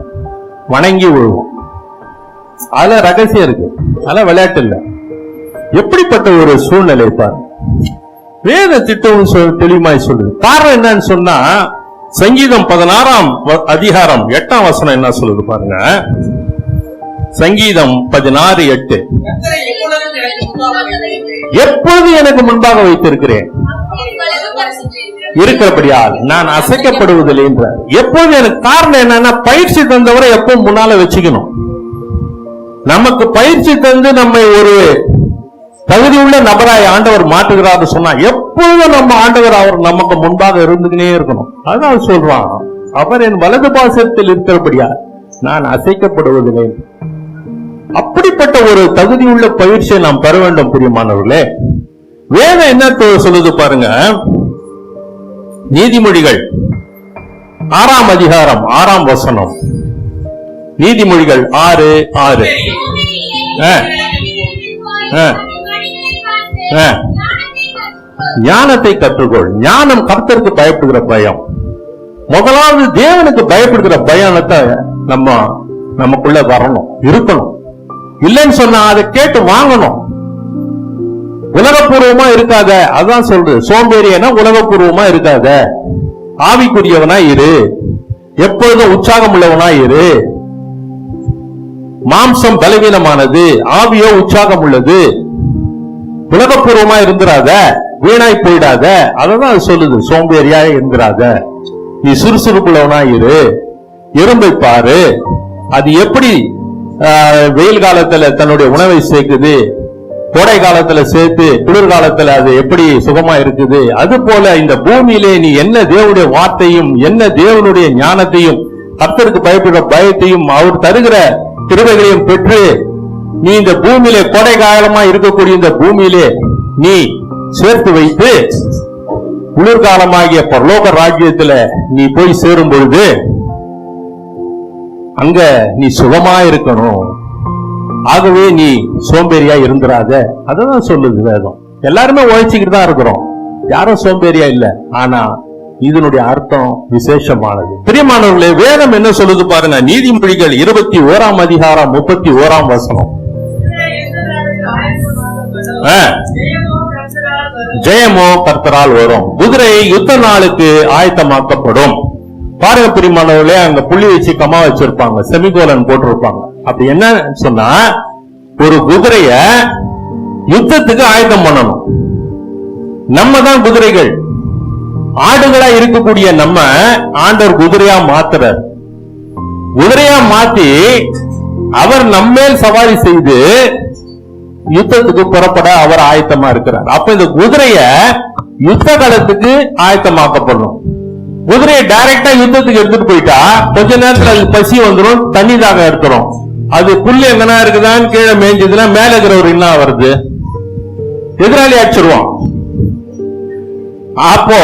வணங்கி விழுவோம். அதுல ரகசியம் இருக்கு, அதெல்லாம் விளையாட்டு இல்ல. எப்படிப்பட்ட ஒரு சூழ்நிலை பாரு. வேத திட்டம் தெளிவாய் சொல்லுது. காரணம் என்னன்னு சொன்னா, சங்கீதம் 16ஆம் அதிகாரம் 8ஆம் வசனம் என்ன சொல்லுது பாருங்க. சங்கீதம் 16:8, எப்பொழுது எனக்கு முன்பாக வைத்திருக்கிறேன் இருக்கிறபடியால் நான் அசைக்கப்படுவதில்லை என்ற. எப்போது எனக்கு காரணம் என்னன்னா, பயிற்சி தந்தவரை எப்பவும் முன்னால வச்சுக்கணும். நமக்கு பயிற்சி தந்து நம்மை ஒரு தகுதியுள்ள நபராய் ஆண்டவர் மாற்றுகிறார் சொன்னா, எப்பொழுதும் நம்ம ஆண்டவர் அவர் நமக்கு முன்பாக இருந்துக்கினே இருக்கணும். அதான் சொல்றான், அவர் என் வலது பாசத்தில் இருக்கிறபடியா நான் அசைக்கப்படுவதில்லை. அப்படிப்பட்ட ஒரு தகுதியுள்ள பயிற்சியை நாம் பெற வேண்டும் பிரியமானவர்களே. வேதம் என்ன சொல்லுது பாருங்க. நீதிமொழிகள் 6ஆம் அதிகாரம் 6ஆம் வசனம். நீதிமொழிகள் 6:6. ஞானத்தை கற்றுக்கொள். ஞானம் கர்த்தருக்கு பயப்படுகிற பயம். முதலாவது தேவனுக்கு பயப்படுகிற பயத்தை நமக்குள்ள வரணும், இருக்கணும். இல்லைன்னு சொன்னா அதை கேட்டு வாங்கணும். உலகப்பூர்வமா இருக்காத, அதான் சொல்றது. சோம்பேறியனா உலகப்பூர்வமா இருக்காத, ஆவிக்குரியவனா இரு, எப்பொழுதும் உற்சாகம் உள்ளவனா இரு. மாம்சம் பலவீனமானது, ஆவியோ உற்சாகம் உள்ளது. உலகப்பூர்வமா இருந்துராத, வீணாய் போயிடாத. அதான் அது சொல்லுது, சோம்பேறியா இருந்துராத, நீ சுறுசுறுப்புள்ளவனா இரு. எறும்பை பாரு, அது எப்படி வெயில் காலத்துல தன்னுடைய உணவை சேர்க்குது, கோடை காலத்துல சேர்த்து குளிர்காலத்துல அது எப்படி சுகமா இருக்குது. அது போல இந்த பூமியிலே நீ என்ன தேவனுடைய வார்த்தையும் என்ன தேவனுடைய ஞானத்தையும் கர்த்தருக்கு பயப்படுற பயத்தையும் அவர் தருகிற கிருபைகளையும் பெற்று நீ இந்த பூமியிலே கோடை காலமா இருக்கக்கூடிய இந்த பூமியிலே நீ சேர்த்து வைத்து குளிர்காலமாகிய பரலோக ராஜ்யத்துல நீ போய் சேரும் பொழுது அங்க நீ சுகமா இருக்கணும். ஆகவே நீ சோம்பேறியா இருந்துராத. அதான் சொல்லுது வேதம். எல்லாருமே உழைச்சிக்கிட்டு தான் இருக்கிறோம், யாரும் சோம்பேறியா இல்ல. ஆனா இதனுடைய அர்த்தம் விசேஷமானது. பிரியமானவர்களே, வேதம் என்ன சொல்லுது பாருங்க. நீதிமொழிகள் 21 அதிகாரம் 31 வசனம். ஜெயமோ கர்த்தரால் வரும், குதிரை யுத்த நாளுக்கு ஆயத்தமாக்கப்படும். பாருங்க பிரியமானவர்களே, அங்க புள்ளி வச்சு கமா வச்சிருப்பாங்க, செமிகோலன் போட்டிருப்பாங்க. அப்படி என்ன சொன்னா, ஒரு குதிரைய யுத்தத்துக்கு ஆயத்தம் பண்ணணும். நம்ம தான் குதிரைகள். ஆடுகளா இருக்கக்கூடிய நம்ம ஆண்டவர் குதிரையா மாத்துறார். குதிரையா மாத்தி அவர் நம்மேல் சவாரி செய்து யுத்தத்துக்கு புறப்பட அவர் ஆயத்தமா இருக்கிறார். அப்ப இந்த குதிரைய யுத்த காலத்துக்கு ஆயத்தமாக்கப்படணும். குதிரையை டைரக்டா யுத்தத்துக்கு எடுத்துட்டு போயிட்டா கொஞ்ச நேரத்துல அது பசி வந்துடும், தண்ணி தாக எடுத்துரும். அது புல்லு எங்கன்னா இருக்குதான்னு கீழே மேய்ஞ்சதுன்னா மேல இருக்கிறவர் என்ன வருது, எதிராளி அடிச்சிருவான். அப்போ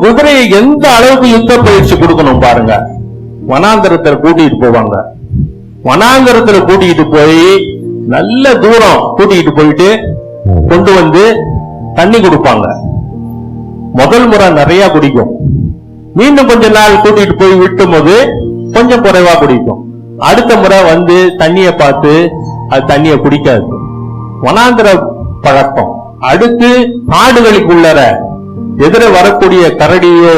குதிரையை எந்த அளவுக்கு யுத்த பயிற்சி கொடுக்கணும் பாருங்க. வனாந்தரத்துல கூட்டிட்டு போவாங்க. வனாந்தரத்துல கூட்டிட்டு போய் நல்ல தூரம் கூட்டிட்டு போயிட்டு கொண்டு வந்து தண்ணி கொடுப்பாங்க. முதல் முறை நிறைய குடிக்கும், மீண்டும் கொஞ்ச நாள் கூட்டிட்டு போய் விட்டும் போது கொஞ்சம் குறைவா குடிக்கும். அடுத்த முறை வந்து தண்ணிய பார்த்து அது தண்ணிய குடிக்காது. வனாந்திர பழக்கம். அடுத்து காடுகளுக்குள்ளற எதிர வரக்கூடிய கரடியோ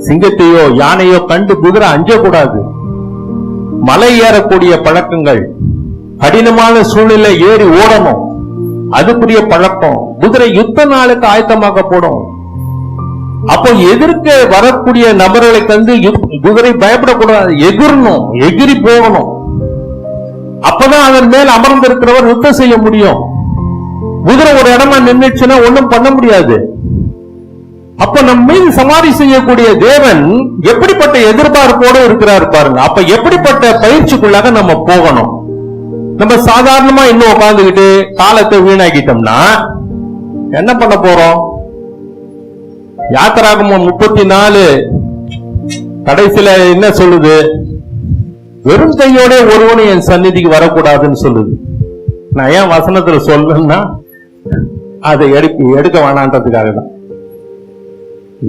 சிங்கத்தையோ யானையோ கண்டு குதிரை அஞ்சக்கூடாது. மலை ஏறக்கூடிய பழக்கங்கள், கடினமான சூழ்நிலை ஏறி ஓடணும், அதுக்குரிய பழக்கம். குதிரை யுத்த நாளுக்கு ஆயத்தமாக போடும். அப்போ எதிர்க்க வரக்கூடிய நபர்களை கண்டு குதிரை பயப்படக்கூடாது, எகிரணும், எகிரி போகணும். அப்பதான் அதன் மேல் அமர்ந்திருக்கிறவர் யுத்தம் செய்ய முடியும். குதிரை ஒரு இடமா நின்றுச்சுன்னா ஒண்ணும் பண்ண முடியாது. அப்ப நம்ம மீது சமாதி செய்யக்கூடிய தேவன் எப்படிப்பட்ட எதிர்பார்ப்போடு இருக்கிறார் பாருங்க. அப்ப எப்படிப்பட்ட பயிற்சிக்குள்ளாக நம்ம போகணும். நம்ம சாதாரணமா இன்னும் உட்கார்ந்துகிட்டு காலத்தை வீணாக்கிட்டோம்னா என்ன பண்ண போறோம்? யாத்திராகமம் 34 கடைசியில என்ன சொல்லுது? வெறும் கையோட ஒருவனும் என் சந்நிதிக்கு வரக்கூடாதுன்னு சொல்லுது. நான் ஏன் வசனத்துல சொல்லணும்னா அதை எடுக்க வேணான்றதுக்காக தான்.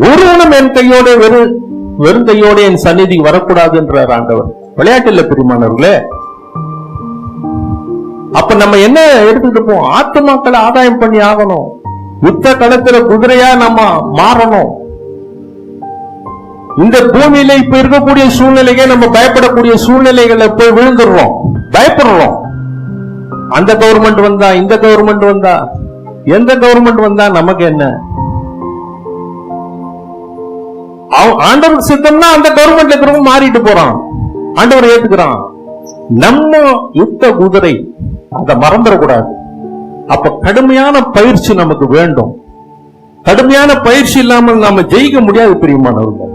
ஒருவனும் என் கையோட வெறும் கையோட என் சந்நிதிக்கு வரக்கூடாதுன்றார் ஆண்டவர். விளையாட்டு இல்ல பிரியமானவர்களே. அப்ப நம்ம என்ன எடுத்துட்டு போவோம்? ஆத்துமாக்களை ஆதாயம் பண்ணி ஆகணும். யுத்த களத்துல குதிரையா நம்ம மாறணும். இந்த பூமியில இப்ப இருக்கக்கூடிய சூழ்நிலையை நம்ம பயப்படக்கூடிய சூழ்நிலைகளை போய் விழுந்துடுறோம், பயப்படுறோம். அந்த கவர்மெண்ட் வந்தா, இந்த கவர்மெண்ட் வந்தா, எந்த கவர்மெண்ட் வந்தா நமக்கு என்ன? ஆண்டவர் சித்தம்னா அந்த கவர்மெண்ட்ல இருக்கிறவங்க மாறிட்டு போறான், ஆண்டவர் ஏத்துக்கிறான். நம்ம யுத்த குதிரை, அதை மறந்துடக்கூடாது. அப்ப கடுமையான பயிற்சி நமக்கு வேண்டும். கடுமையான பயிற்சி இல்லாமல் நாம ஜெயிக்க முடியாது பிரியமானவர்கள்.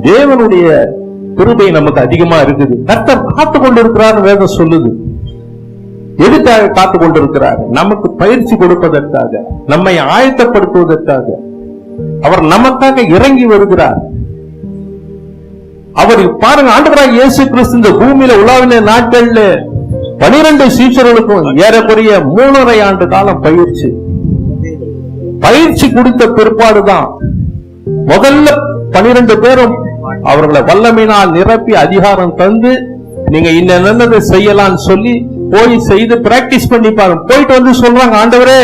தேவனுடைய கிருபை நமக்கு அதிகமா இருக்குது. கர்த்தர் காத்து கொண்டிருக்கிறார் வேதம் சொல்லுது. எதுக்காக காத்து கொண்டிருக்கிறார்? நமக்கு பயிற்சி கொடுப்பதற்காக, நம்மை ஆயத்தப்படுத்துவதற்காக. அவர் நமக்காக இறங்கி வருகிறார். அவர் பாருங்க, ஆண்டவராகிய இயேசு கிறிஸ்து இந்த பூமியில உலாவின நாட்கள்ல 12 சீஷர்களுக்கும் ஏறக்குறைய 3.5 ஆண்டு காலம் பயிற்சி. பயிற்சி கொடுத்த பிற்பாடுதான் முதல்ல 12 பேரும் அவர்களை வல்லமையினால் நிரப்பி அதிகாரம் தந்து நீங்க இன்னதை செய்யலாம்னு சொல்லி போய் செய்து பிராக்டிஸ் பண்ணி பாருங்க. போயிட்டு வந்து சொல்றாங்க, ஆண்டவரே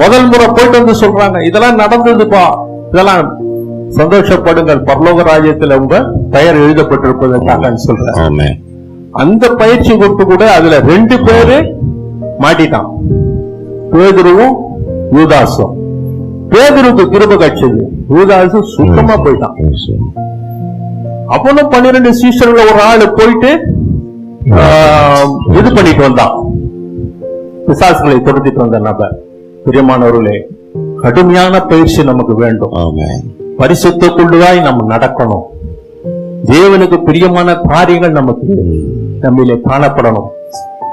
முதல் முறை போயிட்டு வந்து சொல்றாங்க, இதெல்லாம் நடந்ததுப்பா, இதெல்லாம் சந்தோஷப்படுங்கள், பரலோக ராஜ்யத்தில் உங்க பெயர் எழுதப்பட்டிருப்பதற்காக சொல்றேன். அந்த பயிற்சி கொடுத்து கூட அதுல 2 பேரு மாட்டிட்டான், பேதுருவும் யூதாசும். பேதுருக்கு கிருபை கிடைச்சது, யூதாசு சுத்தமா போயிட்டான். அப்பனும் 12 சீஷர்கள் ஒரு ஆளு போயிட்டு இது பண்ணிட்டு வந்தான், பிசாசுகளை துரத்திட்டு வந்த நபர். பிரியமானவர்களே, கடுமையான பயிற்சி நமக்கு வேண்டும். பரிசுத்தக்குள்ளாய் நம்ம நடக்கணும். தேவனுக்கு பிரியமான காரியங்கள் நமக்கு நம்மிலே காணப்படணும்.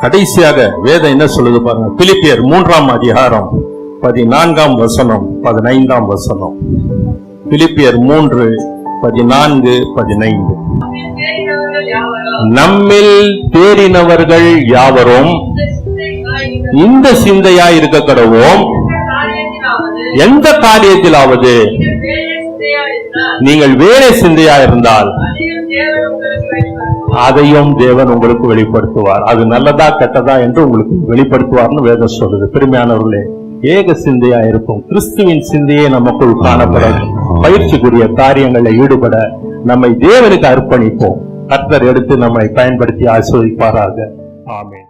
கடைசியாக வேதம் என்ன சொல்லுது பாருங்க. பிலிப்பியர் 3ஆம் அதிகாரம் 14ஆம் வசனம் 15ஆம் வசனம். பிலிப்பியர் 3:14-15. நம்மில் தேறினவர்கள் யாவரும் இந்த சிந்தையாய் இருக்க கடவோம். எந்த காரியத்திலாவது நீங்கள் வேறு சிந்தையா இருந்தால் அதையும் தேவன் உங்களுக்கு வெளிப்படுத்துவார். அது நல்லதா கெட்டதா என்று உங்களுக்கு வெளிப்படுத்துவார்னு வேதம் சொல்லுது. பெருமையானவர்களே, ஏக சிந்தையா இருக்கும். கிறிஸ்துவின் சிந்தையே நமக்குள் காணப்பட பயிற்சிக்குரிய காரியங்களில் ஈடுபட நம்மை தேவனுக்கு அர்ப்பணிப்போம். கர்த்தர் எடுத்து நம்மை பயன்படுத்தி ஆசீர்வதிப்பாராக. ஆமென்.